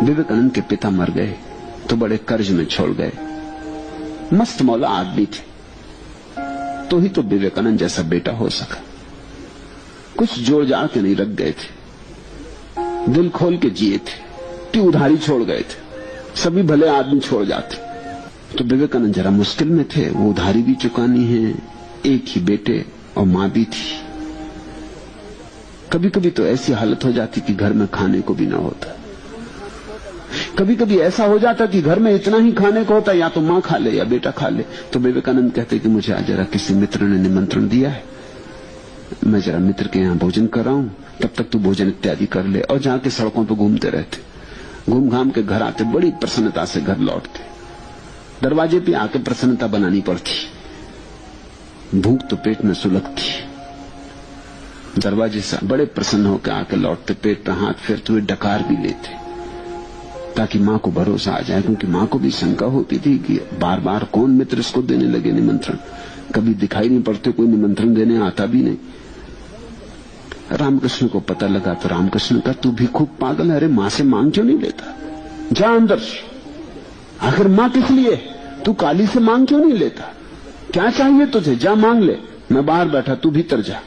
विवेकानंद के पिता मर गए तो बड़े कर्ज में छोड़ गए। मस्त मौला आदमी थे, तो ही तो विवेकानंद जैसा बेटा हो सका। कुछ जोड़ जाड़ के नहीं रख गए थे, दिल खोल के जिए थे कि उधारी छोड़ गए थे। सभी भले आदमी छोड़ जाते, तो विवेकानंद जरा मुश्किल में थे। वो उधारी भी चुकानी है, एक ही बेटे और मां भी थी। कभी कभी तो ऐसी हालत हो जाती कि घर में खाने को भी ना होता। कभी कभी ऐसा हो जाता कि घर में इतना ही खाने को होता, या तो मां खा ले या बेटा खा ले। तो विवेकानंद कहते कि मुझे आज जरा किसी मित्र ने निमंत्रण दिया है, मैं जरा मित्र के यहां भोजन कर रहा हूं, तब तक तू भोजन इत्यादि कर ले। और जाके सड़कों पर घूमते रहते, घूम घाम के घर आते, बड़ी प्रसन्नता से घर लौटते। दरवाजे पे आके प्रसन्नता बनानी पड़ती, भूख तो पेट में सुलगती। दरवाजे से बड़े प्रसन्न होकर आके लौटते, पेट पे हाथ फेरते हुए डकार भी लेते, ताकि मां को भरोसा आ जाए। क्योंकि मां को भी शंका होती थी कि बार बार कौन मित्र इसको देने लगे निमंत्रण, कभी दिखाई नहीं पड़ते, कोई निमंत्रण देने आता भी नहीं। रामकृष्ण को पता लगा तो रामकृष्ण का तू भी खूब पागल है, अरे मां से मांग क्यों नहीं लेता, जा अंदर, आखिर मां किस लिए, तू काली से मांग क्यों नहीं लेता, क्या चाहिए तुझे, जा मांग ले, मैं बाहर बैठा, तू भीतर जा।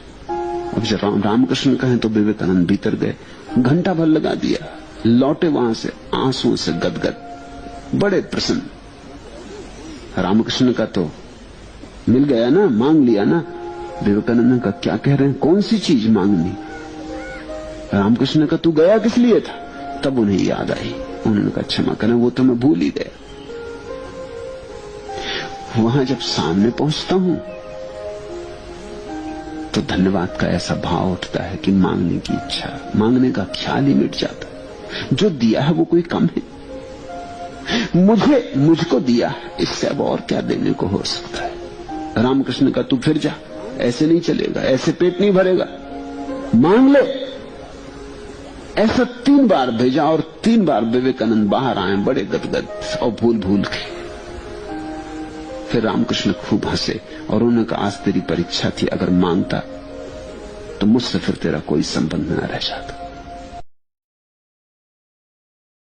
अब जब रामकृष्ण कहें तो विवेकानंद भीतर गए, घंटा भर लगा दिया, लौटे वहां से आंसुओं से गदगद, बड़े प्रसन्न। रामकृष्ण का तो मिल गया ना, मांग लिया ना। विवेकानंद का क्या कह रहे हैं, कौन सी चीज मांगनी। रामकृष्ण का तू गया किस लिए था, तब उन्हें याद आई। उन्होंने कहा क्षमा करें, वो तो मैं भूल ही गया। वहां जब सामने पहुंचता हूं तो धन्यवाद का ऐसा भाव उठता है कि मांगने की इच्छा, मांगने का ख्याल ही मिट जाता है। जो दिया है वो कोई कम है, मुझको दिया है, इससे अब और क्या देने को हो सकता है। रामकृष्ण का तू फिर जा, ऐसे नहीं चलेगा, ऐसे पेट नहीं भरेगा, मांग ले। ऐसा 3 बार भेजा और 3 बार विवेकानंद बाहर आए बड़े गदगद और भूल भूल के। फिर रामकृष्ण खूब हंसे और उन्होंने कहा आज तेरी परीक्षा थी, अगर मांगता तो मुझसे फिर तेरा कोई संबंध न रह जाता।